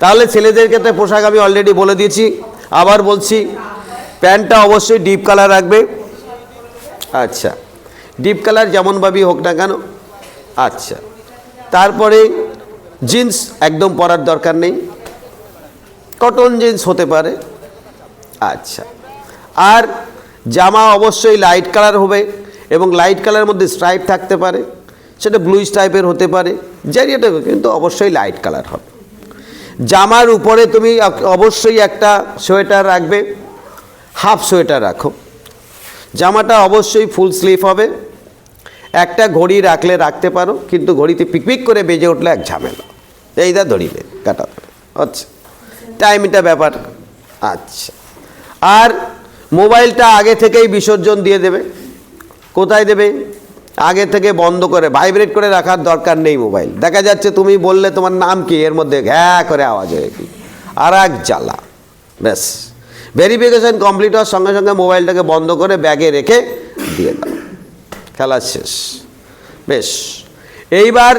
তাহলে ছেলেদের ক্ষেত্রে পোশাক আমি অলরেডি বলে দিয়েছি, আবার বলছি, প্যান্টটা অবশ্যই ডিপ কালার রাখবে। আচ্ছা, ডিপ কালার যেমনভাবেই হোক না কেন। আচ্ছা, তারপরে জিন্স একদম পরার দরকার নেই, কটন জিন্স হতে পারে। আচ্ছা, আর জামা অবশ্যই লাইট কালার হবে এবং লাইট কালারের মধ্যে স্ট্রাইপ থাকতে পারে, সেটা ব্লু স্ট্রাইপের হতে পারে, যাই এটা, কিন্তু অবশ্যই লাইট কালার হবে। জামার উপরে তুমি অবশ্যই একটা সোয়েটার রাখবে, হাফ সোয়েটার রাখো। জামাটা অবশ্যই ফুল স্লিভ হবে। একটা ঘড়ি রাখলে রাখতে পারো, কিন্তু ঘড়িতে পিকপিক করে বেজে উঠলে এক ঝামেলা, এইটা ধরিলে কাটা। আচ্ছা, টাইমটা ব্যাপার। আচ্ছা, আর মোবাইলটা আগে থেকেই বিসর্জন দিয়ে দেবে। কোথায় দেবে? আগে থেকে বন্ধ করে, ভাইব্রেট করে রাখার দরকার নেই মোবাইল। দেখা যাচ্ছে তুমি বললে তোমার নাম কি, এর মধ্যে ঘ্যা করে আওয়াজ হয়ে কি, আর এক জ্বালা। ব্যাস, ভেরিফিকেশান কমপ্লিট হওয়ার সঙ্গে সঙ্গে মোবাইলটাকে বন্ধ করে ব্যাগে রেখে দিয়ে দাও, খেলা শেষ। বেশ, এইবার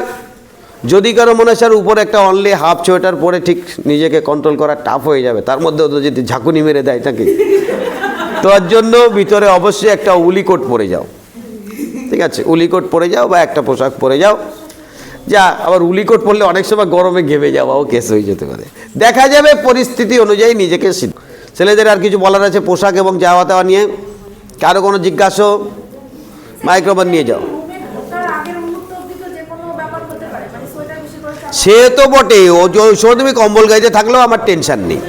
যদি কারো মনে হয় স্যার উপরে একটা অনলি হাফ সোয়েটার পরে ঠিক নিজেকে কন্ট্রোল করা টাফ হয়ে যাবে, তার মধ্যেও তো যদি ঝাঁকুনি মেরে দেয় নাকি, তার জন্য ভিতরে অবশ্যই একটা উলি কোট পরে যাও। ঠিক আছে, উলি কোট পরে যাও বা একটা পোশাক পরে যাও। যা, আবার উলি কোট পরলে অনেক সময় গরমে ঘেমে যাওয়াও কেস হয়ে যেতে পারে। দেখা যাবে পরিস্থিতি অনুযায়ী নিজেকে। ছেলেদের আর কিছু বলার আছে পোশাক এবং যাওয়া তাওয়া নিয়ে? কারো কোনো জিজ্ঞাসা? মাইক্রোফোন নিয়ে যাও। সে তো বটে, ও সময় তুমি কম্বল গাইতে থাকলেও আমার টেনশন নেই,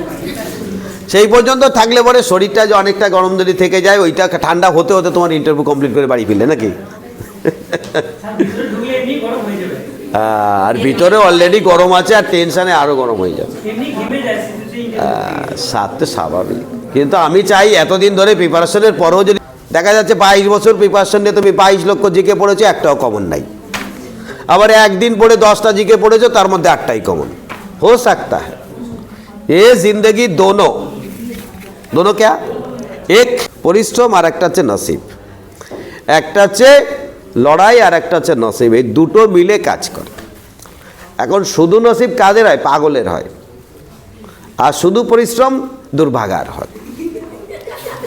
সেই পর্যন্ত থাকলে পরে শরীরটা যে অনেকটা গরম যদি থেকে যায়, ওইটা ঠান্ডা হতে হতে তোমার ইন্টারভিউ কমপ্লিট করে বাড়ি ফিরলে নাকি। আর ভিতরে অলরেডি গরম আছে, আর টেনশনে আরো গরম হয়ে যাবে। সাথে স্বাভাবিক, কিন্তু আমি চাই এতদিন ধরে প্রিপারেশনের পরেও যদি দেখা যাচ্ছে 22 বছর প্রিপারেশন নিয়ে তুমি 22 লক্ষ জিকে পড়েছো, একটাও কমন নাই। আবার একদিন পড়ে 10টা জিকে পড়েছো, তার মধ্যে 8টাই কমন। हो सकता है ये जिंदगी दोनों क्या, এক পরিশ্রম আর একটা হচ্ছে নসিব, একটা হচ্ছে লড়াই আর একটা হচ্ছে নসিব, এই দুটো মিলে কাজ করে। এখন শুধু নসিব কাদের হয়? পাগলের হয়। আর শুধু পরিশ্রম দুর্ভাগার হয়।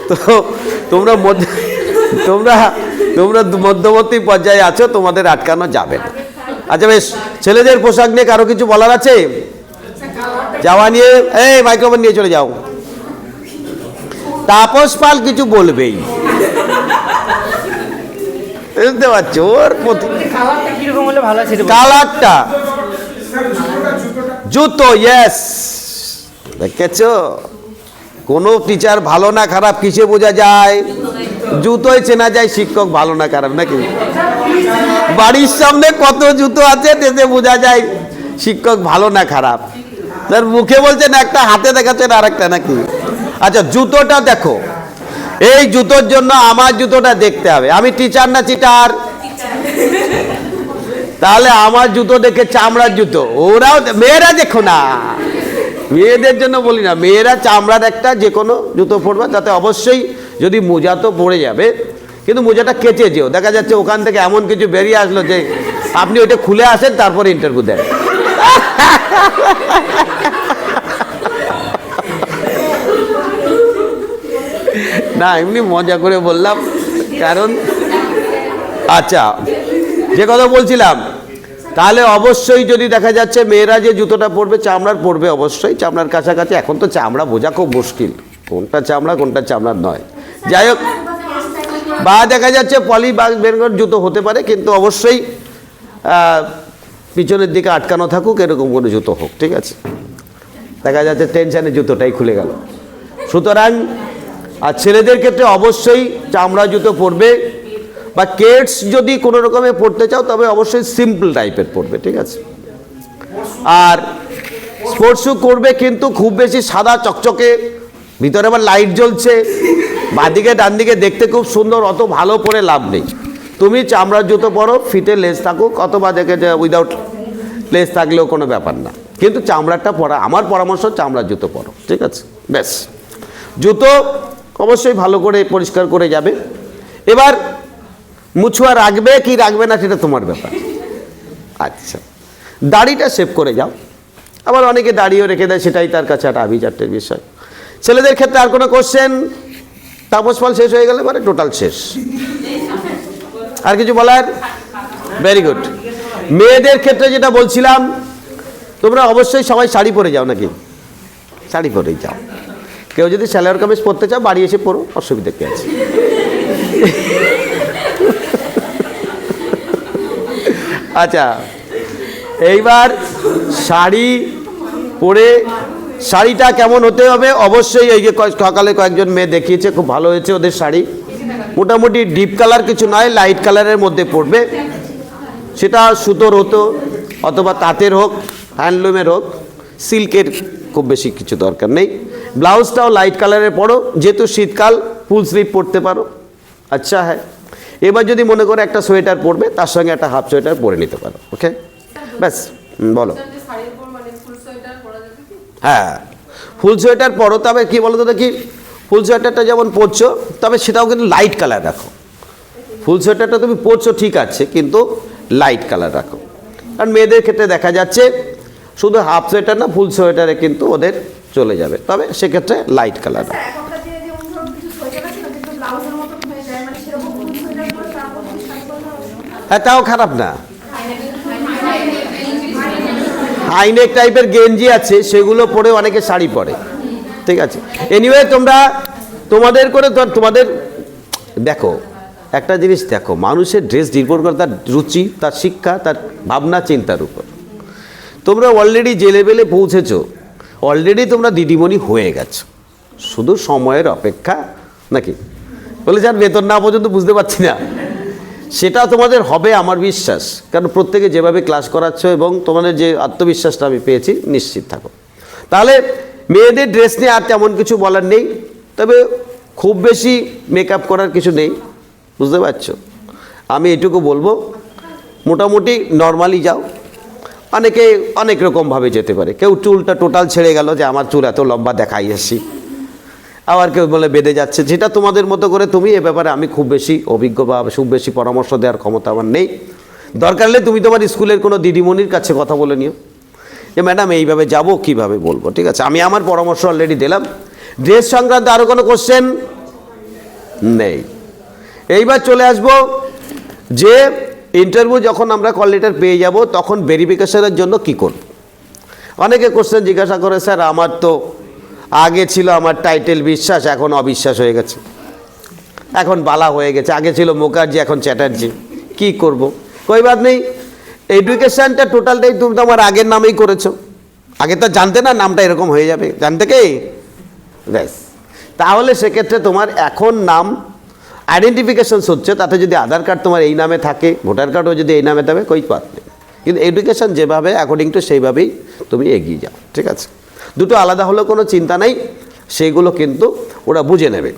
তো তোমরা মধ্যবর্তী পর্যায়ে আছো, তোমাদের আটকানো যাবে না। আচ্ছা বেশ, ছেলেদের পোশাক নিয়ে কারো কিছু বলার আছে? যাওয়া নিয়ে এই মাইক্রোফোন নিয়ে চলে যাও। তাপস পাল কিছু বলবেই, বুঝতে পারছো? ওর কালারটা জুতো, ইয়েস, দেখেছো? কোনো টিচার ভালো না খারাপ কিসে বোঝা যায়? জুতোয় চেনা যায় শিক্ষক ভালো না খারাপ নাকি। বাড়ির সামনে কত জুতো আছে, তাতে বোঝা যায় শিক্ষক ভালো না খারাপ। তার মুখে বলছেন একটা, হাতে দেখাচ্ছেন আর একটা নাকি। আচ্ছা, জুতোটা দেখো, এই জুতোর জন্য আমার জুতোটা দেখতে হবে। আমি টিচার না চিটার? তাহলে আমার জুতো দেখে চামড়ার জুতো, ওরাও মেয়েরা দেখো না, মেয়েদের জন্য বলি না, মেয়েরা চামড়ার একটা যে কোনো জুতো পরবে, তাতে অবশ্যই যদি মোজা তো পড়ে যাবে, কিন্তু মোজাটা কেচে যেও। দেখা যাচ্ছে ওখান থেকে এমন কিছু বেরিয়ে আসলো যে আপনি ওইটা খুলে আসেন, তারপরে ইন্টারভিউ দেন। না, এমনি মজা করে বললাম, কারণ আচ্ছা যে কথা বলছিলাম, তাহলে অবশ্যই যদি দেখা যাচ্ছে মেয়েরা যে জুতোটা পরবে চামড়ার পরবে, অবশ্যই চামড়ার কাছাকাছি। এখন তো চামড়া বোঝা খুব মুশকিল, কোনটা চামড়া কোনটা চামড়ার নয়। যাই হোক, বা দেখা যাচ্ছে পলি বা বেঙ্গল জুতো হতে পারে, কিন্তু অবশ্যই পিছনের দিকে আটকানো থাকুক, এরকম কোনো জুতো হোক। ঠিক আছে, দেখা যাচ্ছে টেনশনে জুতোটাই খুলে গেল। সুতরাং আর ছেলেদের ক্ষেত্রে অবশ্যই চামড়া জুতো পরবে, বা কেটস যদি কোনো রকমে পড়তে চাও তবে অবশ্যই সিম্পল টাইপের পড়বে। ঠিক আছে, আর স্পোর্টস শ্যু করবে, কিন্তু খুব বেশি সাদা চকচকে, ভিতরে আবার লাইট জ্বলছে, বাঁদিকে ডান দিকে দেখতে খুব সুন্দর, অত ভালো পরে লাভ নেই। তুমি চামড়ার জুতো পরো, ফিটে লেস থাকুক, অথবা দেখে যে উইদাউট লেস থাকলেও কোনো ব্যাপার না, কিন্তু চামড়াটা পরা, আমার পরামর্শ চামড়ার জুতো পরো। ঠিক আছে, ব্যাস। জুতো অবশ্যই ভালো করে পরিষ্কার করে যাবে। এবার মুছুয়া রাখবে কি রাখবে না সেটা তোমার ব্যাপার। আচ্ছা, দাড়িটা শেভ করে যাও, আবার অনেকে দাড়িও রেখে দেয়, সেটাই তার কাছে একটা আভিজাত্যের বিষয়। ছেলেদের ক্ষেত্রে আর কোনো কোশ্চেন? তাপস পাল শেষ হয়ে গেলে মানে টোটাল শেষ। আর কিছু বলার? Very good. মেয়েদের ক্ষেত্রে যেটা বলছিলাম, তোমরা অবশ্যই সবাই শাড়ি পরে যাও নাকি? শাড়ি পরেই যাও। কেউ যদি সালোয়ার কামিজ পরতে চাও বাড়ি এসে পরো, অসুবিধা কি আছে? আচ্ছা, এইবার শাড়ি পরে শাড়িটা কেমন হতে হবে? অবশ্যই এই যে সকালে কয়েকজন মেয়ে দেখিয়েছে, খুব ভালো হয়েছে ওদের শাড়ি। মোটামুটি ডিপ কালার কিছু নয়, লাইট কালারের মধ্যে পড়বে। সেটা সুতোর হতো অথবা তাঁতের হোক, হ্যান্ডলুমের হোক, সিল্কের খুব বেশি কিছু দরকার নেই। ব্লাউজটাও লাইট কালারের পরো, যেহেতু শীতকাল ফুল স্লিভ পরতে পারো। আচ্ছা, হ্যাঁ। এবার যদি মনে করে একটা সোয়েটার পরবে, তার সঙ্গে একটা হাফ সোয়েটার পরে নিতে পারো। ওকে, ব্যাস। বলো। হ্যাঁ, ফুল সোয়েটার পরো, তবে কি বলো তো দেখি, ফুল সোয়েটারটা যেমন পরছো, তবে সেটাও কিন্তু লাইট কালার রাখো। ফুল সোয়েটারটা তুমি পরছো ঠিক আছে, কিন্তু লাইট কালার রাখো। কারণ মেয়েদের ক্ষেত্রে দেখা যাচ্ছে শুধু হাফ সোয়েটার না, ফুল সোয়েটারে কিন্তু ওদের চলে যাবে, তবে সেক্ষেত্রে লাইট কালার রাখো। হ্যাঁ, তাও খারাপ না। হাইনেক টাইপের গেঞ্জি আছে, সেগুলো পরে অনেকে শাড়ি পরে, ঠিক আছে। এনিওয়ে, তোমাদের দেখো, একটা জিনিস দেখো, মানুষের ড্রেস নির্ভর করে তার রুচি, তার শিক্ষা, তার ভাবনা চিন্তার উপর। তোমরা অলরেডি যে লেভেলে পৌঁছেছো, অলরেডি তোমরা দিদিমণি হয়ে গেছো, শুধু সময়ের অপেক্ষা নাকি? বলে যার বেতন না পর্যন্ত বুঝতে পারছি না, সেটা তোমাদের হবে আমার বিশ্বাস। কারণ প্রত্যেকে যেভাবে ক্লাস করাচ্ছ এবং তোমাদের যে আত্মবিশ্বাসটা আমি পেয়েছি, নিশ্চিত থাকো। তাহলে মেয়েদের ড্রেস নিয়ে আর তেমন কিছু বলার নেই, তবে খুব বেশি মেকআপ করার কিছু নেই, বুঝতে পারছো? আমি এটুকু বলবো, মোটামুটি নর্মালি যাও। অনেকে অনেক রকমভাবে যেতে পারে। কেউ চুলটা টোটাল ছেড়ে গেল, যে আমার চুল এত লম্বা দেখাই আসি। আবার কেউ বলে বেঁধে যাচ্ছে, যেটা তোমাদের মতো করে তুমি। এ ব্যাপারে আমি খুব বেশি অভিজ্ঞ বা খুব বেশি পরামর্শ দেওয়ার ক্ষমতা আমার নেই। দরকার হলে তুমি তোমার স্কুলের কোনো দিদিমণির কাছে কথা বলে নিও, যে ম্যাডাম এইভাবে যাব, কীভাবে বলবো, ঠিক আছে? আমি আমার পরামর্শ অলরেডি দিলাম। ড্রেস সংক্রান্ত আরও কোনো কোশ্চেন নেই। এইবার চলে আসবো যে ইন্টারভিউ যখন আমরা কল লেটার পেয়ে যাব, তখন ভেরিফিকেশনের জন্য কি করব। অনেকে কোশ্চেন জিজ্ঞাসা করে, স্যার আমার তো আগে ছিল আমার টাইটেল বিশ্বাস, এখন অবিশ্বাস হয়ে গেছে, এখন বালা হয়ে গেছে। আগে ছিল মুখার্জি, এখন চ্যাটার্জি, কি করব? কই বাদ নেই, এডুকেশনটা টোটালটাই তুমি তো আমার আগের নামেই করেছো। আগে তো জানতে না নামটা এরকম হয়ে যাবে, জানতে কে? ব্যাস। তাহলে সেক্ষেত্রে তোমার এখন নাম আইডেন্টিফিকেশন হচ্ছে, তাতে যদি আধার কার্ড তোমার এই নামে থাকে, ভোটার কার্ডও যদি এই নামে থাকে, কই পাত নেই। কিন্তু এডুকেশন যেভাবে অ্যাকর্ডিং টু সেইভাবেই তুমি এগিয়ে যাও, ঠিক আছে? দুটো আলাদা হলেও কোনো চিন্তা নেই, সেইগুলো কিন্তু ওরা বুঝে নেবে।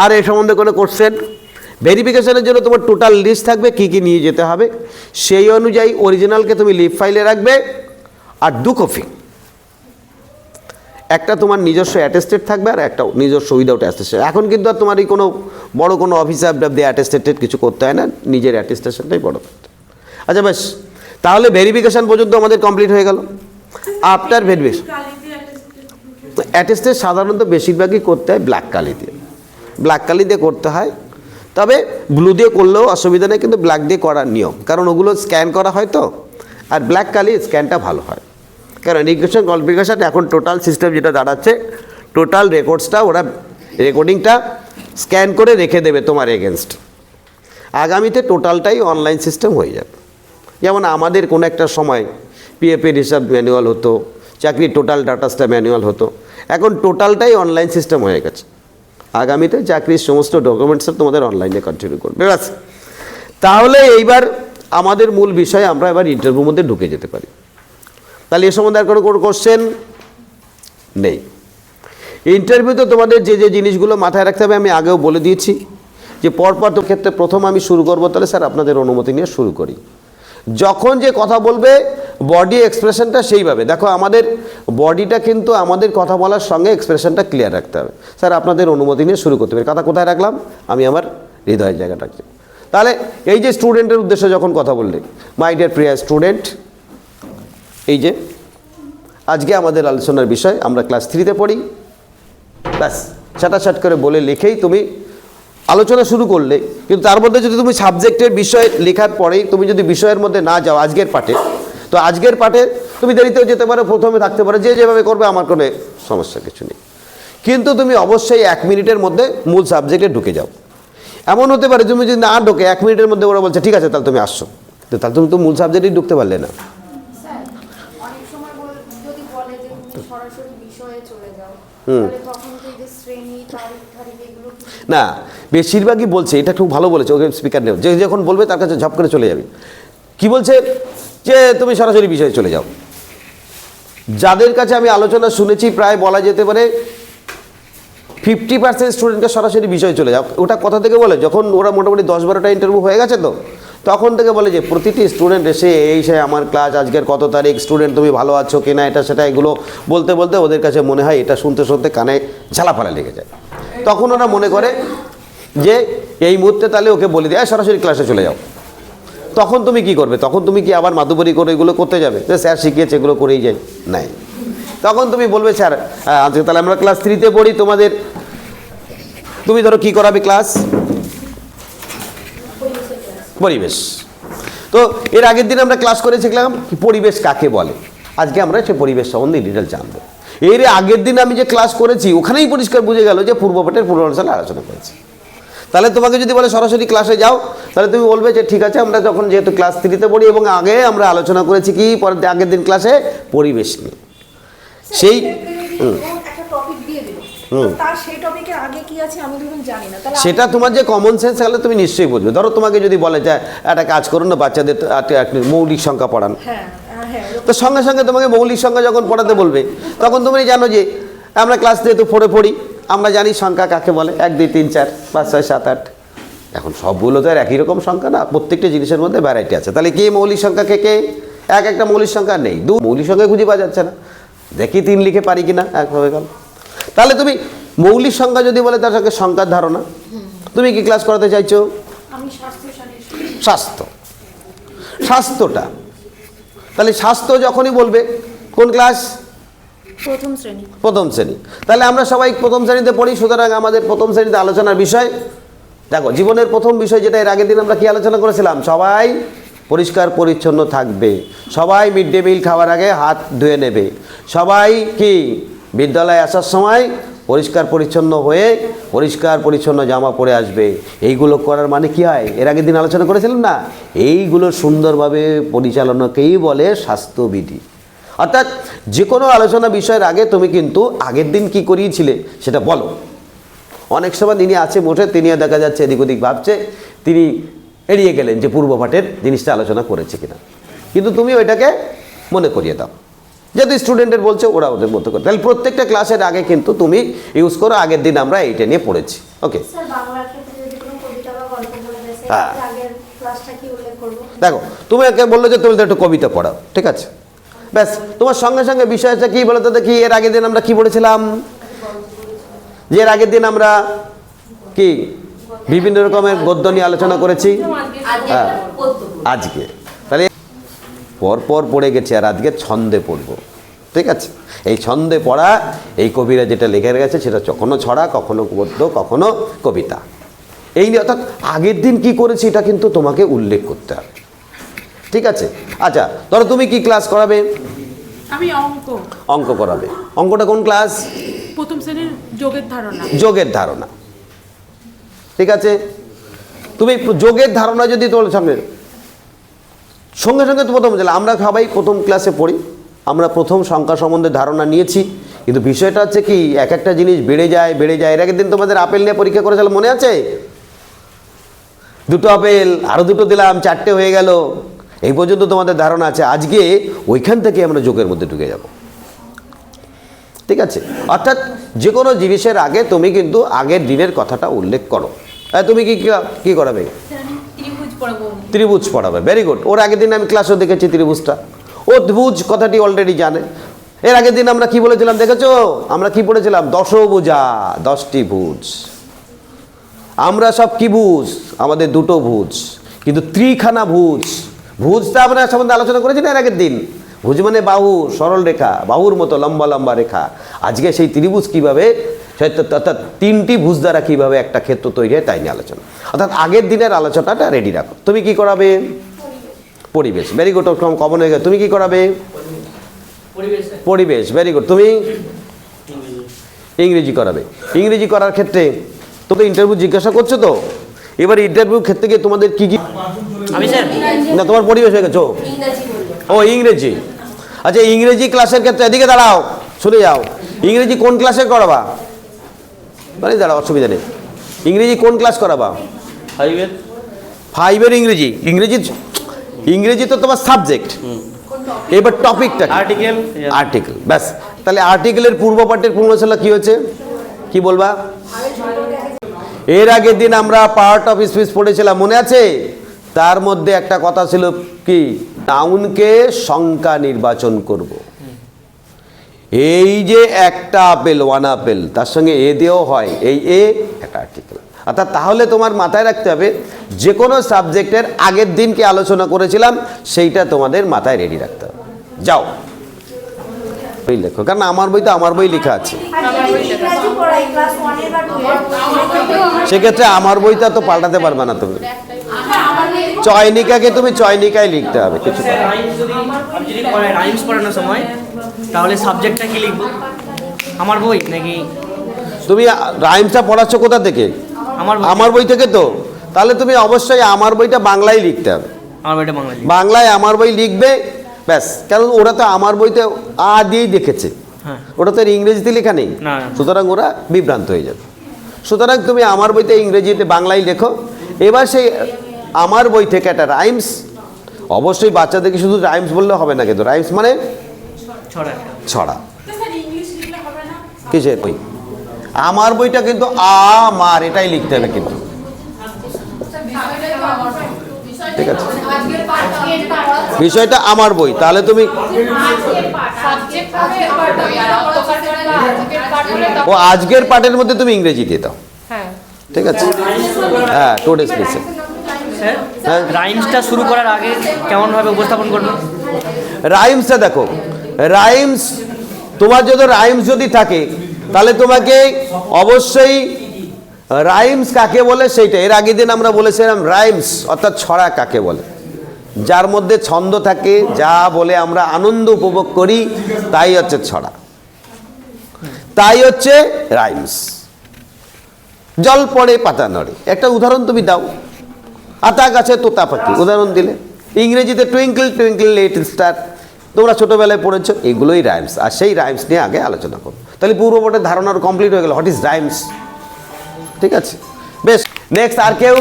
আর এ সম্বন্ধে কোনো কোশ্চেন? ভেরিফিকেশনের জন্য তোমার টোটাল লিস্ট থাকবে, কী কী নিয়ে যেতে হবে, সেই অনুযায়ী অরিজিনালকে তুমি লিভ ফাইলে রাখবে। আর 2 কপি, একটা তোমার নিজস্ব অ্যাটেস্টেড থাকবে, আর একটা নিজস্ব উইদাউট অ্যাটেস্টেড। এখন কিন্তু আর তোমার এই কোনো বড় কোনো অফিসার দিয়ে অ্যাটেস্টেড কিছু করতে হয় না, নিজের অ্যাটেস্টেশনটাই বড় করতে। আচ্ছা, বেশ। তাহলে ভেরিফিকেশান পর্যন্ত আমাদের কমপ্লিট হয়ে গেল। আফটার ভেরিফিকেশন অ্যাটেস্টেড সাধারণত বেশিরভাগই করতে হয় ব্ল্যাক কালি দিয়ে। ব্ল্যাক কালি দিয়ে করতে হয়, তবে ব্লু দিয়ে করলেও অসুবিধা নেই, কিন্তু ব্ল্যাক দিয়ে করার নিয়ম, কারণ ওগুলো স্ক্যান করা হয় তো। আর ব্ল্যাক কালি স্ক্যানটা ভালো হয়, কারণ এডুকেশন কোয়ালিফিকেশান এখন টোটাল সিস্টেম যেটা দাঁড়াচ্ছে, টোটাল রেকর্ডসটা ওরা রেকর্ডিংটা স্ক্যান করে রেখে দেবে তোমার এগেনস্ট। আগামীতে টোটালটাই অনলাইন সিস্টেম হয়ে যাবে। যেমন আমাদের কোনো একটা সময় পিএফের হিসাব ম্যানুয়াল হতো, চাকরির টোটাল ডাটাসটা ম্যানুয়াল হতো, এখন টোটালটাই অনলাইন সিস্টেম হয়ে গেছে। আগামীতে চাকরির সমস্ত ডকুমেন্টস তোমাদের অনলাইনে কন্টিনিউ করবে, ব্যাস। তাহলে এইবার আমাদের মূল বিষয়ে আমরা এবার ইন্টারভিউর মধ্যে ঢুকে যেতে পারি। তাহলে এ সম্বন্ধে আর কোনো কোশ্চেন নেই। ইন্টারভিউতে তোমাদের যে যে জিনিসগুলো মাথায় রাখতে হবে আমি আগেও বলে দিয়েছি, যে পরপর তো ক্ষেত্রে প্রথম আমি শুরু করবো, তাহলে স্যার আপনাদের অনুমতি নিয়ে শুরু করি। যখন যে কথা বলবে বডি এক্সপ্রেশনটা সেইভাবে দেখো, আমাদের বডিটা কিন্তু আমাদের কথা বলার সঙ্গে এক্সপ্রেশনটা ক্লিয়ার রাখতে হবে। স্যার আপনাদের অনুমতি নিয়ে শুরু করতে হবে, কথা কোথায় রাখলাম? আমি আমার হৃদয়ের জায়গাটা রাখছি। তাহলে এই যে স্টুডেন্টের উদ্দেশ্যে যখন কথা বললে, মাই ডিয়ার প্রিয় স্টুডেন্ট, এই যে আজকে আমাদের আলোচনার বিষয়, আমরা ক্লাস 3-তে পড়ি, ব্যাস ছাটাছাট করে বলে লিখেই তুমি আলোচনা শুরু করলে, কিন্তু তার মধ্যে যদি তুমি সাবজেক্টের বিষয় লেখার পরেই তুমি যদি বিষয়ের মধ্যে না যাও আজকের পাঠে, তো আজকের পাঠে তুমি দেরিতেও যেতে পারো, প্রথমে থাকতে পারো, যে যেভাবে করবে আমার কোনো সমস্যা কিছু নেই। কিন্তু তুমি অবশ্যই 1 মিনিটের মধ্যে মূল সাবজেক্টে ঢুকে যাও। এমন হতে পারে তুমি যদি না ঢোকে 1 মিনিটের মধ্যে ওরা বলছে ঠিক আছে তাহলে তুমি আসছো, তো তাহলে তুমি তো মূল সাবজেক্টেই ঢুকতে পারলে না। অনেক সময় যদি বলে যে তুমি সরাসরি বিষয়ে চলে যাও, তাহলে তখন তো এই যে শ্রেণী তারিখ তারিখ এগুলো না, বেশিরভাগই বলছে, এটা খুব ভালো বলেছে, ওকে স্পিকার নেও, যে যখন বলবে তার কাছে ঝপ করে চলে যাবে। কি বলছে যে তুমি সরাসরি বিষয়ে চলে যাও। যাদের কাছে আমি আলোচনা শুনেছি প্রায় বলা যেতে পারে 50% স্টুডেন্টকে সরাসরি বিষয়ে চলে যাও। ওটা কথা থেকে বলে যখন ওরা মোটামুটি 10-12টা ইন্টারভিউ হয়ে গেছে, তো তখন থেকে বলে যে প্রতিটি স্টুডেন্ট এসে এই সে আমার ক্লাস আজকের কত তারিখ, স্টুডেন্ট তুমি ভালো আছো কিনা, এটা সেটা এগুলো বলতে বলতে ওদের কাছে মনে হয় এটা শুনতে শুনতে কানে ঝালাফালা লেগে যায়। তখন ওরা মনে করে যে এই মুহূর্তে তাহলে ওকে বলে দেয় সরাসরি ক্লাসে চলে যাও। তখন তুমি কি করবে? তখন তুমি কি আবার মাতুবরি করে এগুলো করতে যাবে যে স্যার শিখিয়েছে এগুলো করেই যাই? নাই, তখন তুমি বলবে স্যার আজকে তাহলে আমরা ক্লাস 3-তে পড়ি, তোমাদের তুমি ধরো কি করাবে ক্লাস পরিবেশ। তো এর আগের দিন আমরা ক্লাস করে শিখলাম কি পরিবেশ কাকে বলে। আজকে আমরা সে পরিবেশ সম্বন্ধে ডিটেল জানবো। এর আগের দিন আমি যে ক্লাস করেছি ওখানেই পরিষ্কার বুঝে গেল যে পূর্বপাঠের পূর্বাঞ্চলে আলোচনা করেছি। তাহলে তোমাকে যদি বলে সরাসরি ক্লাসে যাও, তাহলে তুমি বলবে যে ঠিক আছে আমরা যখন যেহেতু ক্লাস 3-তে পড়ি এবং আগে আমরা আলোচনা করেছি কি পরের আগের দিন ক্লাসে পরিবেশ নিয়ে, সেই একটা টপিক দিয়ে দিল, তার সেই টপিকের আগে কি আছে আমি ধরুন জানি না, তাহলে সেটা তোমার যে কমন সেন্স তাহলে তুমি নিশ্চয়ই বুঝবে। ধরো তোমাকে যদি বলে যে একটা কাজ করুন না, বাচ্চাদের মৌলিক সংখ্যা পড়ান, হ্যাঁ হ্যাঁ, তো সঙ্গে সঙ্গে তোমাকে মৌলিক সংখ্যা যখন পড়াতে বলবে তখন তুমি জানো যে আমরা ক্লাস যেহেতু 4-এ পড়ি, আমরা জানি সংখ্যা কাকে বলে 1 2 3 4 5 6 7 8। এখন সবগুলো তো আর একই রকম সংখ্যা না, প্রত্যেকটা জিনিসের মধ্যে ভ্যারাইটি আছে। তাহলে কে মৌলিক সংখ্যা কে একটা মৌলিক সংখ্যা নেই, 2 মৌলিক সংখ্যা খুঁজে পাওয়া যাচ্ছে না, দেখি 3 লিখে পারি কিনা, 1 হয়ে গেল। তাহলে তুমি মৌলিক সংখ্যা যদি বলে তার সঙ্গে সংখ্যার ধারণা, তুমি কি ক্লাস করাতে চাইছো? আমি স্বাস্থ্যটা, তাহলে স্বাস্থ্য যখনই বলবে কোন ক্লাস? প্রথম শ্রেণী। তাহলে আমরা সবাই প্রথম শ্রেণীতে পড়ি, সুতরাং আমাদের প্রথম শ্রেণীতে আলোচনার বিষয় দেখো জীবনের প্রথম বিষয় যেটা এর আগের দিন আমরা কি আলোচনা করেছিলাম, সবাই পরিষ্কার পরিচ্ছন্ন থাকবে, সবাই মিড ডে মিল খাওয়ার আগে হাত ধুয়ে নেবে, সবাই কি বিদ্যালয়ে আসার সময় পরিষ্কার পরিচ্ছন্ন হয়ে পরিষ্কার পরিচ্ছন্ন জামা পরে আসবে। এইগুলো করার মানে কি হয় এর আগের দিন আলোচনা করেছিলাম না, এইগুলো সুন্দরভাবে পরিচালনাকেই বলে স্বাস্থ্যবিধি। অর্থাৎ যে কোনো আলোচনা বিষয়ের আগে তুমি কিন্তু আগের দিন কি করিয়েছিলে সেটা বলো। অনেক সময় তিনি আছে মোটে, তিনিও দেখা যাচ্ছে এদিক ওদিক ভাবছে, তিনি এড়িয়ে গেলেন যে পূর্বপাঠের জিনিসটা আলোচনা করেছে কিনা, কিন্তু তুমি ওইটাকে মনে করিয়ে দাও। যেহেতু স্টুডেন্টের বলছে ওরা ওদের মতো করে, তাহলে প্রত্যেকটা ক্লাসের আগে কিন্তু তুমি ইউজ করো আগের দিন আমরা এইটা নিয়ে পড়েছি। ওকে, দেখো তুমি একে বললো যে তুমি তো একটু কবিতা পড়াও, ঠিক আছে, ব্যাস তোমার সঙ্গে সঙ্গে বিষয় আছে কি বলো তো দেখি। এর আগের দিন আমরা কি পড়েছিলাম, যে এর আগের দিন আমরা কি বিভিন্ন রকমের গদ্য নিয়ে আলোচনা করেছি। হ্যাঁ, আজকে তাহলে পরপর পড়ে গেছি আর আজকে ছন্দে পড়ব, ঠিক আছে। এই ছন্দে পড়া, এই কবিরা যেটা লিখে গেছে সেটা কখনো ছড়া, কখনো গদ্য, কখনো কবিতা, এই নিয়ে অর্থাৎ আগের দিন কি করেছি এটা কিন্তু তোমাকে উল্লেখ করতে হবে, ঠিক আছে। আচ্ছা ধরো তুমি কি ক্লাস করাবে? আমি অঙ্ক করাবে। অঙ্কটা কোন ক্লাস? প্রথম শ্রেণীর যোগের ধারণা, ঠিক আছে। তুমি যোগের ধারণা যদি তোমার সঙ্গে সঙ্গে তো প্রথম আমরা সবাই প্রথম ক্লাসে পড়ি, আমরা প্রথম সংখ্যা সম্বন্ধে ধারণা নিয়েছি, কিন্তু বিষয়টা হচ্ছে কি এক একটা জিনিস বেড়ে যায়। এর আগের দিন তোমাদের আপেল নিয়ে পরীক্ষা করেছিলাম মনে আছে? 2টো আপেল, আরও 2টো দিলাম, 4টে হয়ে গেল, এই পর্যন্ত তোমাদের ধারণা আছে। আজকে ওইখান থেকে আমরা যোগের মধ্যে ঢুকে যাব, ঠিক আছে। অর্থাৎ যে কোনো জিনিসের আগে তুমি কিন্তু আগের দিনের কথাটা উল্লেখ করো। তুমি কি করাবে? ত্রিভুজ পড়াবে, ভেরি গুড। ওর আগের দিন আমি ক্লাসও দেখেছি ত্রিভুজটা, ও ত্রিভুজ কথাটি অলরেডি জানে। এর আগের দিন আমরা কি বলেছিলাম দেখেছো? আমরা কি পড়েছিলাম? দশভুজা, 10টি ভুজ। আমরা সব কি ভুজ? আমাদের 2টো ভুজ, কিন্তু ত্রিখানা ভুজটা আমরা সম্বন্ধে আলোচনা করেছি না এর আগের দিন। ভুজ মানে বাহু, সরল রেখা, বাহুর মতো লম্বা লম্বা রেখা। আজকে সেই ত্রিভুজ কীভাবে, অর্থাৎ 3টি ভুজ দ্বারা কীভাবে একটা ক্ষেত্র তৈরি হয় তাই নিয়ে আলোচনা। অর্থাৎ আগের দিনের আলোচনাটা রেডি রাখো। তুমি কি করাবে? পরিবেশ। ভেরি গুড, কমন হয়ে গেছে। তুমি কি করাবে? পরিবেশ। Very good. তুমি ইংরেজি করাবে। ইংরেজি করার ক্ষেত্রে তোকে ইন্টারভিউ জিজ্ঞাসা করছো তো, এবার ইন্টারভিউ ক্ষেত্রে গিয়ে তোমাদের কি কি, আমি স্যার না তোমার পরিবেশ হয়ে গেছো, ও ইংরেজি। আচ্ছা ইংরেজি ক্লাসের ক্ষেত্রে এদিকে দাঁড়াও, শুনে যাও, ইংরেজি কোন ক্লাসে করাবা? মানে দাঁড়াও, অসুবিধা নেই। ইংরেজি কোন ক্লাস করাবা? 5-এর ইংরেজি। ইংরেজি তো তোমার সাবজেক্ট। এবার টপিকটা আর্টিকেল। আর্টিকেল, ব্যাস। তাহলে আর্টিকেলের পূর্ব পাঠের পূর্ণশালা কি হয়েছে, কি বলবা? এর আগের দিন আমরা পার্ট অফ স্পিচ পড়েছিলাম, মনে আছে? তার মধ্যে একটা কথা ছিল কি, নাউনকে সংখ্যা নির্বাচন করব। এই যে একটা আপেল, 1 আপেল, তার সঙ্গে এ দিয়েও হয়, এই এ একটা আর্টিকেল। অর্থাৎ তাহলে তোমার মাথায় রাখতে হবে যে কোনো সাবজেক্টের আগের দিনকে আলোচনা করেছিলাম সেইটা তোমাদের মাথায় রেডি রাখতে হবে। যাও বই লেখো, কারণ আমার বই তো আমার বই লেখা আছে, সেক্ষেত্রে আমার বইটা তো পাল্টাতে পারবে না তুমি। চয়নিকাকে তুমি চয়নিকায় লিখতে হবে কিছু। আমি যদি রাইমস পড়ানোর সময় তাহলে সাবজেক্টটা কি লিখবো? আমার বই নাকি? তুমি রাইমসটা পড়াচ্ছ কোথা থেকে? আমার বই থেকে। তো তাহলে তুমি অবশ্যই আমার বইটা বাংলায় লিখতে হবে। আমার বইটা বাংলায় আমার বই লিখবে, ব্যাস। কারণ ওরা তো আমার বইতে আ দিয়েই দেখেছে, হ্যাঁ, ওটা তো ইংরেজিতে লেখা নেই, না। সুতরাং ওরা বিভ্রান্ত হয়ে যাবে। সুতরাং তুমি আমার বইতে ইংরেজিতে বাংলায় লেখো। এবার সেই আমার বই থেকে একটা রাইমস, অবশ্যই বাচ্চাদেরকে শুধু রাইমস বললে হবে না, কিন্তু রাইমস মানে ছড়া। কিসের বই? আমার বইটা কিন্তু আমার, এটাই লিখতে হবে কিন্তু, ঠিক আছে? বিষয়টা আমার বই, তাহলে তুমি ও আজকের পাঠের মধ্যে তুমি ইংরেজি দিয়ে দাও, ঠিক আছে? হ্যাঁ, টুডেস লিসেন। স্যার রাইমসটা শুরু করার আগে কেমন ভাবে উপস্থাপন করব? রাইমসটা দেখো, রাইমস তোমার যদি রাইমস যদি থাকে তাহলে তোমাকে অবশ্যই রাইমস কাকে বলে সেইটা, এর আগের দিন আমরা বলেছিলাম রাইমস অর্থাৎ ছড়া কাকে বলে, যার মধ্যে ছন্দ থাকে, যা বলে আমরা আনন্দ উপভোগ করি, তাই হচ্ছে ছড়া, তাই হচ্ছে রাইমস। জল পড়ে পাতা নড়ে, একটা উদাহরণ তুমি দাও। আতা গাছে তোতা পাখি, উদাহরণ দিলে। ইংরেজিতে টুইঙ্কল টুইঙ্কল লিটল স্টার, তোমরা ছোটোবেলায় পড়েছো, এগুলোই রাইমস। আর সেই রাইমস নিয়ে আগে আলোচনা করো, তাহলে পূর্বপটের ধারণার কমপ্লিট হয়ে গেল হোয়াট ইজ রাইমস, ঠিক আছে? বেশ, নেক্সট আর কেউ?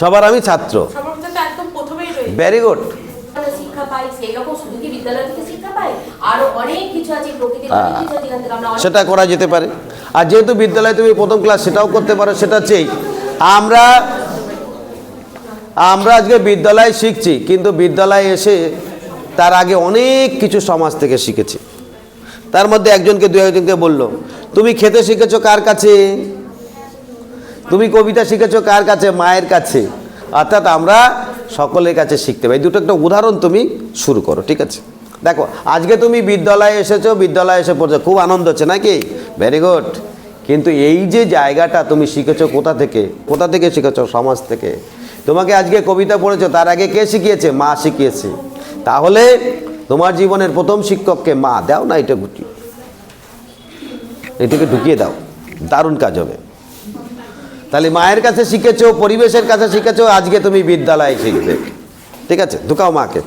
সবার আমি ছাত্র, ভেরি গুড। শিক্ষা পাই সেই রকম শুধু কি বিদ্যালয় থেকে শিক্ষা পাই, আরো অনেক কিছু আছে প্রকৃতির অনেক কিছু আছে যেখান থেকে আমরা সেটা করা যেতে পারে। আর যেহেতু বিদ্যালয়ে তুমি প্রথম ক্লাস, সেটাও করতে পারো। সেটা চেয়ে আমরা আজকে বিদ্যালয়ে শিখছি, কিন্তু বিদ্যালয়ে এসে তার আগে অনেক কিছু সমাজ থেকে শিখেছি। তার মধ্যে একজনকে দু একজনকে বললো, তুমি খেতে শিখেছো কার কাছে? তুমি কবিতা শিখেছো কার কাছে? মায়ের কাছে। অর্থাৎ আমরা সকলের কাছে শিখতে পাই। দুটো একটা উদাহরণ তুমি শুরু করো, ঠিক আছে? দেখো আজকে তুমি বিদ্যালয়ে এসেছো, বিদ্যালয়ে এসে পড়ছো, খুব আনন্দ হচ্ছে নাকি? Very good. কিন্তু এই যে জায়গাটা তুমি শিখেছো কোথা থেকে শিখেছো? সমাজ থেকে। তোমাকে আজকে কবিতা পড়েছো, তার আগে কে শিখিয়েছে? মা শিখিয়েছে। তাহলে তোমার জীবনের প্রথম শিক্ষককে মা। দাও না এটাকে ঢুকিয়ে দাও, দারুণ কাজ হবে। তাহলে মায়ের কাছে শিখেছো, পরিবেশের কাছে শিখেছো, আজকে তুমি বিদ্যালয়ে শিখবে, ঠিক আছে? ঢুকাও মাকে,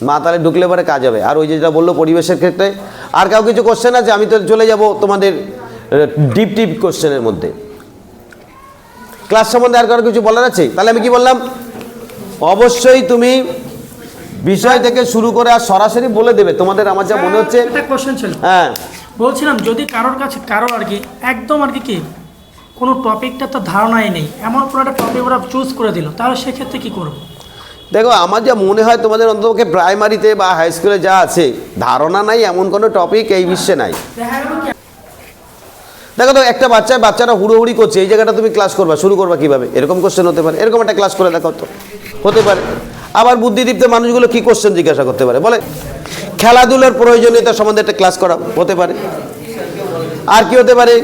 মা তাহলে ঢুকলে পরে কাজ হবে। আর ওই যেটা বললো পরিবেশের ক্ষেত্রে, আর কাউ কিছু কোশ্চেন আছে? আমি তো চলে যাব তোমাদের ডিপ কোশ্চেনের মধ্যে। ক্লাস সম্বন্ধে আর কারো কিছু বলার আছে? তাহলে আমি কি বললাম, অবশ্যই তুমি বিষয় থেকে শুরু করে আর সরাসরি বলে দেবে তোমাদের। আমার যা মনে হচ্ছে, একটা কোশ্চেন ছিল, হ্যাঁ বলছিলাম যদি কারোর আর কি একদম আর কি কোনো টপিকটা তো ধারণাই নেই, এমন কোনো একটা টপিক ওরা চুজ করে দিল, তাহলে সেক্ষেত্রে কি করব? দেখো আমার যা মনে হয় তোমাদের অন্ততপক্ষে প্রাইমারিতে বা হাই স্কুলে যা আছে, ধারণা নাই এমন কোনো টপিক এই বিশ্বে নাই। দেখো তো একটা বাচ্চারা হুড়োহুড়ি করছে, এই জায়গাটা তুমি ক্লাস করবা, শুরু করবা কিভাবে, এরকম কোশ্চেন হতে পারে। এরকম একটা ক্লাস করে দেখো তো, হতে পারে। আবার বুদ্ধিদীপ্ত মানুষগুলো কি কোশ্চেন জিজ্ঞাসা করতে পারে বলে, খেলাধুলার প্রয়োজনীয়তা সম্বন্ধে একটা ক্লাস করা হতে পারে। আর কি হতে পারে,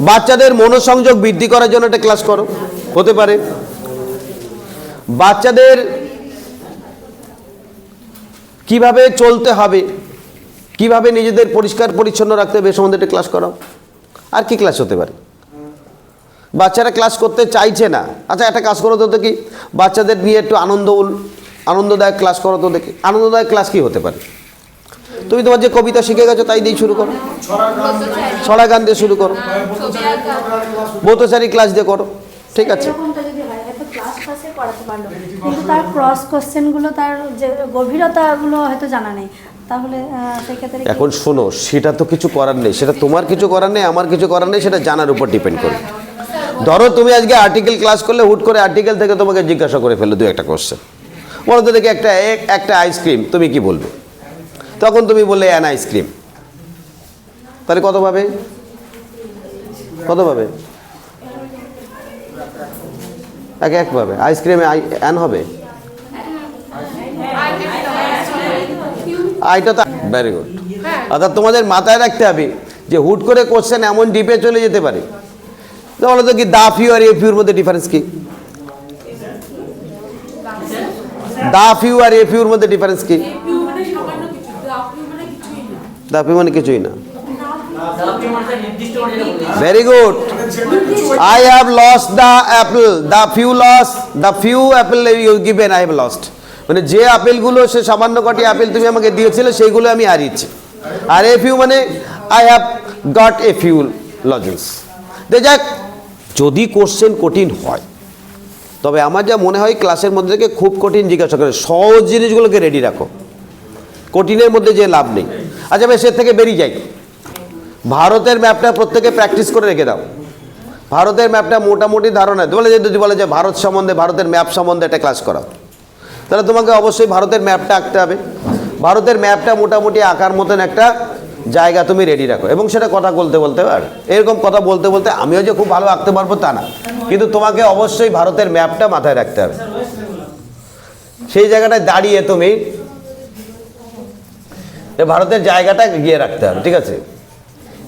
বাচ্চাদের মনোসংযোগ বৃদ্ধি করার জন্য একটা ক্লাস করো, হতে পারে। বাচ্চাদের কিভাবে চলতে হবে, কিভাবে নিজেদের পরিষ্কার পরিচ্ছন্ন রাখতে হবে, এ সম্বন্ধে একটা ক্লাস করাও। আর কি ক্লাস হতে পারে? বাচ্চারা ক্লাস করতে চাইছে না, আচ্ছা একটা কাজ করো তো দেখি, বাচ্চাদের নিয়ে একটু আনন্দদায়ক ক্লাস করো তো দেখি। আনন্দদায়ক ক্লাস কি হতে পারে? তুমি তোমার যে কবিতা শিখে গেছো তাই দিয়ে শুরু করো, ছড়া গান দিয়ে শুরু করো, বৌতচারী ক্লাস দিয়ে করো, ঠিক আছে। এরকমটা যদি হয়, হয়তো ক্লাসে করাতে পারলো, কিন্তু তার ক্রস কোশ্চেনগুলো, তার যে গভীরতাগুলো হয়তো জানা নেই, তাহলে সেক্ষেত্রে এখন শোনো, সেটা তো কিছু করার নেই, সেটা তোমার কিছু করার নেই, আমার কিছু করার নেই, সেটা জানার উপর ডিপেন্ড করে। ধরো তুমি আজকে আর্টিকেল ক্লাস করলে, হুট করে আর্টিকেল থেকে তোমাকে জিজ্ঞাসা করে ফেললো দু একটা কোশ্চেন, বলো তো দেখি একটা আইসক্রিম, তুমি কি বলবে? তখন তুমি বললে অ্যান আইসক্রিম, তাহলে কত পাবে? এক পাবে। আইসক্রিমে অ্যান হবে, আইটা তো ভেরি গুড। অর্থাৎ তোমাদের মাথায় রাখতে হবে যে হুট করে কোশ্চেন এমন ডিপে চলে যেতে পারে। বলো তো কি দা ফিউ আর এ ফিউর মধ্যে ডিফারেন্স কি? দা ফিউ আর এ ফিউর মধ্যে ডিফারেন্স কি? দা ফিউ মানে কিছুই না। Very good. I have lost the apple, the few apple you given I have lost, মানে যে আপেলগুলো, সে সামান্য কটি আপেল তুমি আমাকে দিয়েছিলে, সেইগুলো আমি হারিয়েছি। আর এ ফিউ মানে I have got a few lozenges. যাক, যদি কোশ্চেন কঠিন হয়, তবে আমার যা মনে হয় ক্লাসের মধ্যে থেকে খুব কঠিন জিজ্ঞাসা করে, সহজ জিনিসগুলোকে রেডি রাখো, কঠিনের মধ্যে যে লাভ নেই। আচ্ছা বেশ, এর থেকে বেরিয়ে যাই। ভারতের ম্যাপটা প্রত্যেকে প্র্যাকটিস করে রেখে দাও। ভারতের ম্যাপটা মোটামুটি ধারণা যদি বলে যে ভারত সম্বন্ধে, ভারতের ম্যাপ সম্বন্ধে একটা ক্লাস করাও, তাহলে তোমাকে অবশ্যই ভারতের ম্যাপটা আঁকতে হবে। ভারতের ম্যাপটা মোটামুটি আঁকার মতন একটা জায়গা তুমি রেডি রাখো, এবং সেটা কথা বলতে পার। এরকম কথা বলতে বলতে আমিও যে খুব ভালো আঁকতে পারবো তা না, কিন্তু তোমাকে অবশ্যই ভারতের ম্যাপটা মাথায় রাখতে হবে। সেই জায়গাটায় দাঁড়িয়ে তুমি ভারতের জায়গাটা গিয়ে রাখতে হবে, ঠিক আছে।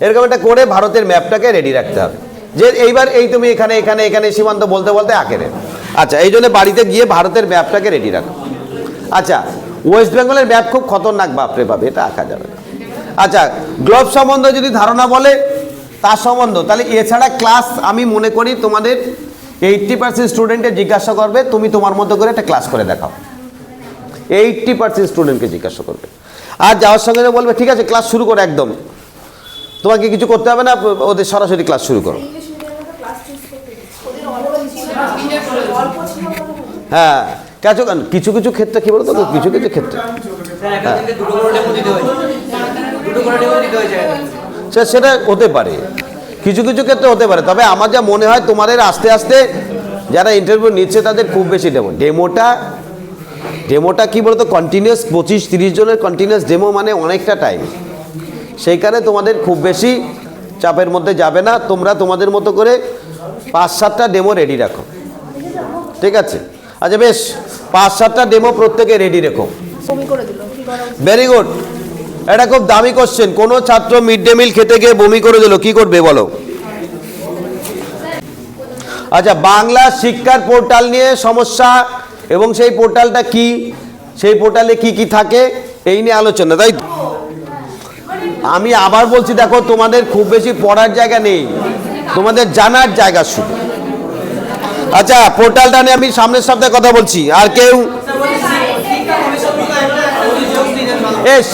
এরকম একটা করে ভারতের ম্যাপটাকে রেডি রাখতে হবে, যে এইবার এই তুমি এখানে এখানে এখানে সীমান্ত বলতে বলতে আঁকে নেবে। আচ্ছা, এই জন্য বাড়িতে গিয়ে ভারতের ম্যাপটাকে রেডি রাখো। আচ্ছা, ওয়েস্ট বেঙ্গলের ম্যাপ খুব খতরনাক, বাপরে বাপ, এটা আঁকা যাবে না। আচ্ছা, গ্লোব সম্বন্ধে যদি ধারণা বলে, তার সম্বন্ধ, তাহলে এছাড়া ক্লাস আমি মনে করি তোমাদের 80% স্টুডেন্টকে জিজ্ঞাসা করবে, তুমি তোমার মতো করে একটা ক্লাস করে দেখাও। 80% স্টুডেন্টকে জিজ্ঞাসা করবে, আর যাওয়ার সঙ্গে বলবে ঠিক আছে ক্লাস শুরু করো, একদম তোমাকে কিছু করতে হবে না, ওদের সরাসরি ক্লাস শুরু করো। হ্যাঁ, কিছু কিছু ক্ষেত্রে কি বলতো, কিছু কিছু ক্ষেত্রে সেটা হতে পারে, কিছু কিছু ক্ষেত্রে হতে পারে। তবে আমার যা মনে হয় তোমাদের আস্তে আস্তে যারা ইন্টারভিউ নিচ্ছে তাদের খুব বেশি ডেমোটা কি বলতো, কন্টিনিউয়াস 25-30 জনের কন্টিনিউয়াস ডেমো মানে অনেকটা টাইম। সেই কারণে তোমাদের খুব বেশি চাপের মধ্যে যাবে না। তোমরা তোমাদের মতো করে 5-7টা ডেমো রেডি রাখো, ঠিক আছে। আচ্ছা বেশ, 5-7টা ডেমো প্রত্যেকে রেডি রেখো। Very good. এটা খুব দামি কোশ্চেন। কোনো ছাত্র মিড ডে মিল খেতে গিয়ে বমি করে দিল, কি করবে বলো? আচ্ছা, বাংলা শিক্ষার পোর্টাল নিয়ে সমস্যা, এবং সেই পোর্টালটা কি, সেই পোর্টালে কি কি থাকে, এই নিয়ে আলোচনা, তাই তো? আমি আবার বলছি, দেখো তোমাদের খুব বেশি পড়ার জায়গা নেই, তোমাদের জানার জায়গা শুধু। আচ্ছা, পোর্টালটা নিয়ে আমি সামনের সপ্তাহে কথা বলছি। আর কেউ?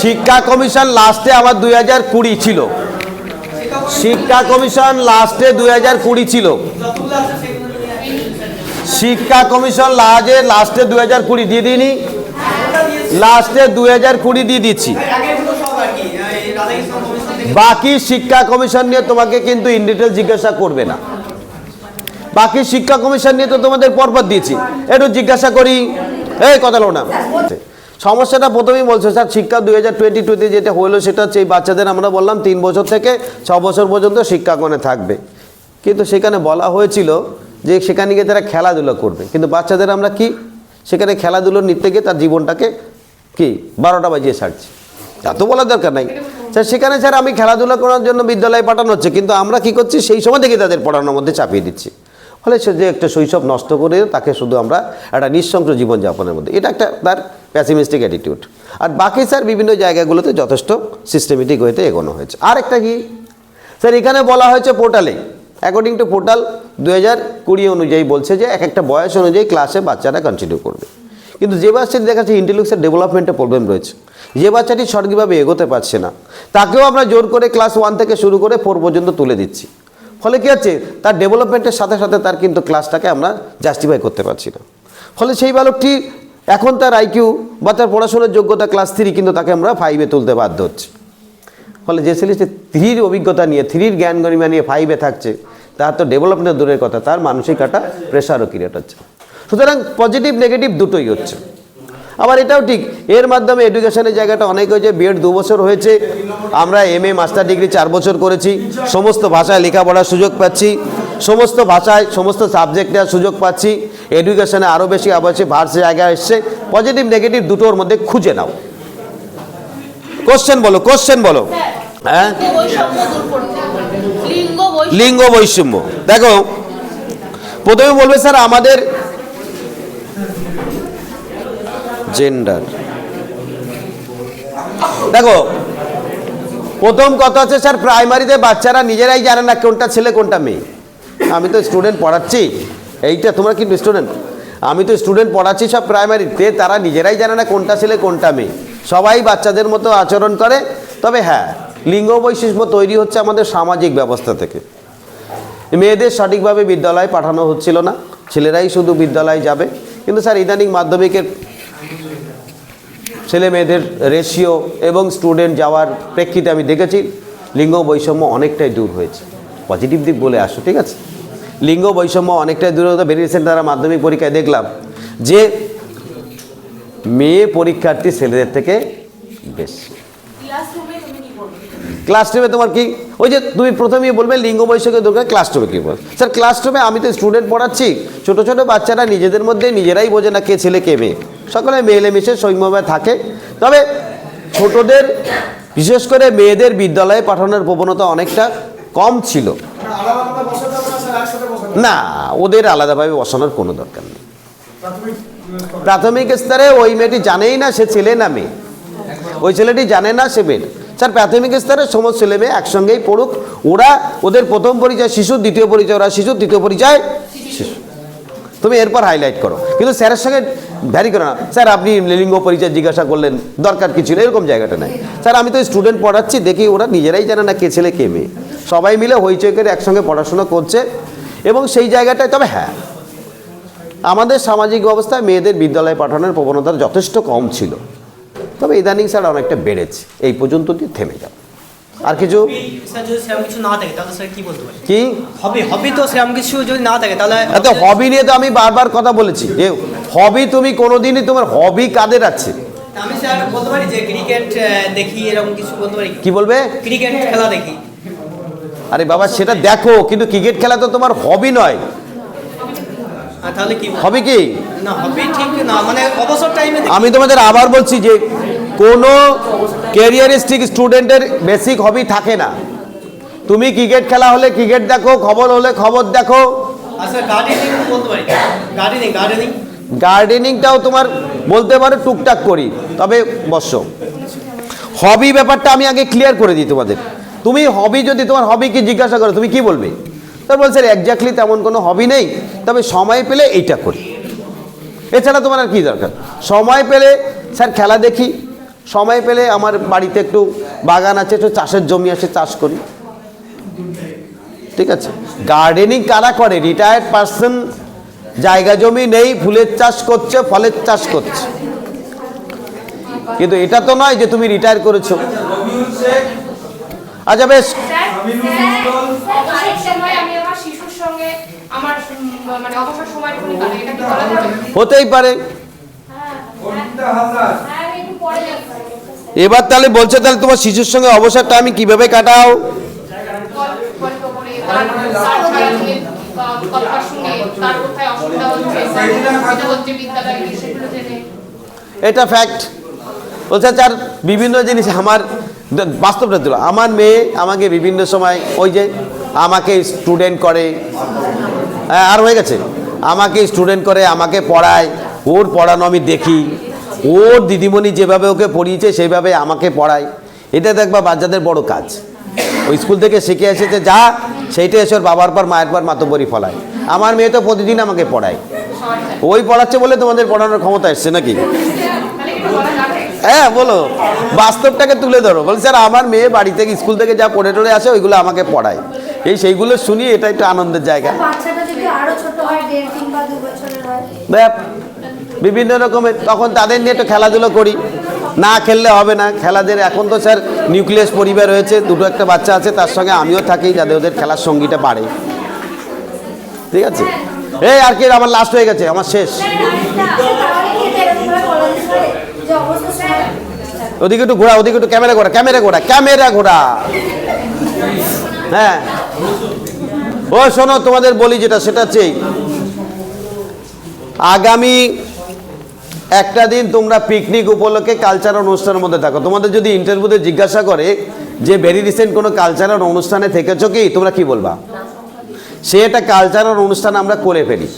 শিক্ষা কমিশন লাস্টে আমার 2020 ছিল, শিক্ষা কমিশন লাস্টে 2020 ছিল, শিক্ষা কমিশন লাস্টে 2020 দিয়ে দিইনি, লাস্টে 2020 দিয়ে দিচ্ছি। বাকি শিক্ষা কমিশন নিয়ে তোমাকে কিন্তু ইন ডিটেল জিজ্ঞাসা করবে না। বাকি শিক্ষা কমিশন নিয়ে তো তোমাদের পরপর দিয়েছি, একটু জিজ্ঞাসা করি, এই কথা বলো না। সমস্যাটা প্রথমেই বলছে স্যার শিক্ষা 2022-তে যেটা হলো সেটা হচ্ছে এই বাচ্চাদের আমরা বললাম 3 বছর থেকে 6 বছর পর্যন্ত শিক্ষাঙ্গনে থাকবে, কিন্তু সেখানে বলা হয়েছিল যে সেখানে গিয়ে তারা খেলাধুলা করবে, কিন্তু বাচ্চাদের আমরা কি সেখানে খেলাধুলো নিতে গিয়ে তার জীবনটাকে কি 12টা বাজিয়ে ছাড়ছি, এত বলার দরকার নাই স্যার। সেখানে স্যার আমি খেলাধুলা করার জন্য বিদ্যালয়ে পাঠানো হচ্ছে, কিন্তু আমরা কি করছি সেই সময় থেকে তাদের পড়ানোর মধ্যে চাপিয়ে দিচ্ছি, ফলে সে যে একটা শৈশব নষ্ট করে তাকে শুধু আমরা একটা নিঃশংস জীবনযাপনের মধ্যে, এটা একটা তার প্যাসিমিস্টিক অ্যাটিটিউড। আর বাকি স্যার বিভিন্ন জায়গাগুলোতে যথেষ্ট সিস্টেমেটিক ওয়েতে এগোনো হয়েছে। আর একটা কি স্যার এখানে বলা হয়েছে পোর্টালে, অ্যাকর্ডিং টু পোর্টাল 2020 অনুযায়ী বলছে যে এক একটা বয়স অনুযায়ী ক্লাসে বাচ্চারা কন্টিনিউ করবে, কিন্তু যে বাচ্চাটি দেখা যাচ্ছে ইন্টেলেকচুয়াল ডেভেলপমেন্টে প্রবলেম রয়েছে, যে বাচ্চাটি সঠিকভাবে এগোতে পারছে না, তাকেও আমরা জোর করে ক্লাস 1 থেকে শুরু করে 4 পর্যন্ত তুলে দিচ্ছি, ফলে কী হচ্ছে তার ডেভেলপমেন্টের সাথে সাথে তার কিন্তু ক্লাসটাকে আমরা জাস্টিফাই করতে পারছি না, ফলে সেই বালকটি এখন তার আইকিউ বা তার পড়াশোনার যোগ্যতা ক্লাস 3, কিন্তু তাকে আমরা 5-এ তুলতে বাধ্য হচ্ছি, ফলে যে ছেলে 3-র অভিজ্ঞতা নিয়ে 3-র জ্ঞান গরিমা নিয়ে 5-এ থাকছে, তার তো ডেভেলপমেন্টের দূরের কথা, তার মানসিক একটা প্রেশারও ক্রিয়েট হচ্ছে। সুতরাং পজিটিভ নেগেটিভ দুটোই হচ্ছে। আবার এটাও ঠিক, এর মাধ্যমে এডুকেশনের জায়গাটা অনেক হয়েছে, বিএড 2 বছর হয়েছে, আমরা MA মাস্টার ডিগ্রি 4 বছর করেছি, সমস্ত ভাষায় লেখাপড়ার সুযোগ পাচ্ছি, সমস্ত ভাষায় সমস্ত সাবজেক্টে সুযোগ পাচ্ছি, এডুকেশনে আরও বেশি আবশ্যক ভার্সে জায়গায় এসছে। পজিটিভ নেগেটিভ দুটোর মধ্যে খুঁজে নাও, কোশ্চেন বলো হ্যাঁ। লিঙ্গ বৈষম্য দেখো, প্রথমে বলবে স্যার আমাদের জেন্ডার, দেখো প্রথম কথা হচ্ছে স্যার প্রাইমারিতে বাচ্চারা নিজেরাই জানে না কোনটা ছেলে কোনটা মেয়ে। আমি তো স্টুডেন্ট পড়াচ্ছি, এইটা তোমরা কি স্টুডেন্ট, আমি তো স্টুডেন্ট পড়াচ্ছি সব প্রাইমারিতে, তারা নিজেরাই জানে না কোনটা ছেলে কোনটা মেয়ে, সবাই বাচ্চাদের মতো আচরণ করে। তবে হ্যাঁ, লিঙ্গ বৈষম্য তৈরি হচ্ছে আমাদের সামাজিক ব্যবস্থা থেকে, মেয়েদের সঠিকভাবে বিদ্যালয়ে পাঠানো হচ্ছিল না, ছেলেরাই শুধু বিদ্যালয়ে যাবে। কিন্তু স্যার ইদানিং মাধ্যমিকের ছেলে মেয়েদের রেশিও এবং স্টুডেন্ট যাওয়ার প্রেক্ষিতে আমি দেখেছি লিঙ্গ বৈষম্য অনেকটাই দূর হয়েছে। পজিটিভ দিক বলে আসো, ঠিক আছে, লিঙ্গ বৈষম্য অনেকটাই দূর হতে ভেরি রিসেন্ট তারা মাধ্যমিক পরীক্ষায় দেখলাম যে মেয়ে পরীক্ষার্থী ছেলেদের থেকে বেশি। ক্লাসরুমে তোমার কি ওই যে তুমি প্রথমেই বলবে লিঙ্গ বৈষম্যের দরকার, ক্লাসরুমে কী বল স্যার? ক্লাসরুমে আমি তো স্টুডেন্ট পড়াচ্ছি, ছোটো ছোটো বাচ্চারা নিজেদের মধ্যে নিজেরাই বোঝে না কে ছেলে কে মেয়ে, সকলে মিলেমিশে সৌম্যভাবে থাকে। তবে ছোটদের বিশেষ করে মেয়েদের বিদ্যালয়ে পাঠানোর প্রবণতা অনেকটা কম ছিল। না, ওদের আলাদাভাবে বসানোর কোনো দরকার নেই। প্রাথমিক স্তরে ওই মেয়েটি জানেই না সে ছেলে না মেয়ে, ওই ছেলেটি জানে না সে মেয়ে। স্যার প্রাথমিক স্তরে সমস্ত ছেলে মেয়ে একসঙ্গেই পড়ুক, ওরা ওদের প্রথম পরিচয় শিশু, দ্বিতীয় পরিচয় ওরা শিশু, তৃতীয় পরিচয় শিশু, তুমি এরপর হাইলাইট করো, কিন্তু স্যারের সঙ্গে ভ্যারি করো না। স্যার আপনি লিঙ্গ পরিচয় জিজ্ঞাসা করলেন, দরকার কি ছিল, এরকম জায়গাটা নাই। স্যার আমি তো স্টুডেন্ট পড়াচ্ছি, দেখি ওরা নিজেরাই জানে না কে ছেলে কে মেয়ে, সবাই মিলে হইচই করে একসঙ্গে পড়াশোনা করছে এবং সেই জায়গাটায়। তবে হ্যাঁ, আমাদের সামাজিক ব্যবস্থায় মেয়েদের বিদ্যালয়ে পাঠানোর প্রবণতা যথেষ্ট কম ছিল, তবে ইদানিং স্যার অনেকটা বেড়েছে। এই পর্যন্ত দিয়ে থেমে যাবে। আর কিছু স্যার যদি সেরকম কিছু না থাকে তাহলে স্যার কি বলতে পারি? কি হবি তো সেরকম কিছু যদি না থাকে তাহলে এত হবি নিয়ে তো আমি বারবার কথা বলেছি যে হবি তুমি কোনোদিনই, তোমার হবি কাদের আছে? আমি স্যার বলতে পারি যে ক্রিকেট দেখি, এরকম কিছু বলতে পারি। কি বলবে? ক্রিকেট খেলা দেখি। আরে বাবা সেটা দেখো, কিন্তু ক্রিকেট খেলা তো তোমার হবি নয়। তাহলে কি হবি? কি না হবি ঠিক না, মানে অবসর টাইমে আমি তোমাদের আবার বলছি যে কোনো ক্যারিয়ারিস্টিক স্টুডেন্টের বেসিক হবি থাকে না। তুমি ক্রিকেট খেলা হলে ক্রিকেট দেখো, খবর হলে খবর দেখো। আচ্ছা গার্ডেনিং বলতে পারি, গার্ডেনিং গার্ডেনিংটাও তোমার বলতে পারো টুকটাক করি, তবে বর্ষ হবি ব্যাপারটা আমি আগে ক্লিয়ার করে দিই তোমাদের। তুমি হবি যদি তোমার হবি কি জিজ্ঞাসা করো, তুমি কি বলবে? তার বলছে একজাক্টলি তেমন কোনো হবি নেই, তবে সময় পেলে এইটা করি, এছাড়া তোমার আর কি দরকার? সময় পেলে স্যার খেলা দেখি, সময় পেলে আমার বাড়িতে একটু বাগান আছে, একটু চাষের জমি আছে, চাষ করি, ঠিক আছে। গার্ডেনিং কারা করে? রিটায়ার্ড পার্সন, জায়গা জমি নেই, ফুলের চাষ করছে, ফলের চাষ করছে, কিন্তু এটা তো নয় যে তুমি রিটায়ার করেছো। আচ্ছা বেশ, হতেই পারে। এবার তাহলে বলছে, তাহলে তোমার শিশুর সঙ্গে অবসরটা আমি কিভাবে কাটাও? গল্প করে তার স্যার নিয়ে কথার শুনে তার কোথায় অসুবিধা হচ্ছে এটা হচ্ছে বিদ্যালয়ে গিয়ে সেগুলো জেনে এটা ফ্যাক্ট। বলছে স্যার বিভিন্ন জিনিস আমার বাস্তবটা দিল, আমার মেয়ে আমাকে বিভিন্ন সময় ওই যে আমাকে স্টুডেন্ট করে, হ্যাঁ আর হয়ে গেছে, আমাকে স্টুডেন্ট করে, আমাকে পড়ায়, ওর পড়ানো আমি দেখি, ওর দিদিমণি যেভাবে ওকে পড়িয়েছে সেইভাবে আমাকে পড়ায়। এটা দেখবা বাচ্চাদের বড় কাজ, ওই স্কুল থেকে শিখে এসেছে যা সেইটা এসে ওর বাবার পর মায়ের পর মাতব্বরি ফলায়। আমার মেয়ে তো প্রতিদিন আমাকে পড়ায়, ওই পড়াচ্ছে বলে তোমাদের পড়ানোর ক্ষমতা এসছে নাকি? হ্যাঁ বলো, বাস্তবটাকে তুলে ধরো। বল স্যার আমার মেয়ে বাড়ি থেকে স্কুল থেকে যা পড়ে টড়ে আসে ওইগুলো আমাকে পড়ায়, এই সেইগুলো শুনি, এটা একটু আনন্দের জায়গা। বাচ্চাটা যদি আরো ছোট হয় 1.5 কিংবা 2 বছরের হয়, ব্যাপ বিভিন্ন রকমের, তখন তাদের নিয়ে একটু খেলাধুলো করি, না খেললে হবে না। খেলাদের এখন তো স্যার নিউক্লিয়াস পরিবার রয়েছে, দুটো একটা বাচ্চা আছে, তার সঙ্গে আমিও থাকি যাতে ওদের খেলার সঙ্গীটা বাড়ে। ঠিক আছে, এই আর কি, আমার লাস্ট হয়ে গেছে, আমার শেষ। তাহলে কি এটা এরকম ভাবে বলা যেতে পারে যে অবসর সময় ওদিকে একটু ঘোরা, ওদিকে একটু ক্যামেরা ঘোরা, ক্যামেরা ঘোরা, ক্যামেরা ঘোরা। হ্যাঁ ও শোনো, তোমাদের বলি যেটা সেটা হচ্ছে আগামী একটা দিন তোমরা পিকনিক উপলক্ষে কালচারাল অনুষ্ঠানের মধ্যে থাকো। তোমাদের যদি ইন্টারভিউতে জিজ্ঞাসা করে যে ভেরি রিসেন্ট কোনো কালচারাল অনুষ্ঠানে থেকেছো কি, তোমরা কি বলবা? সে একটা কালচারাল অনুষ্ঠান আমরা করে ফেলি।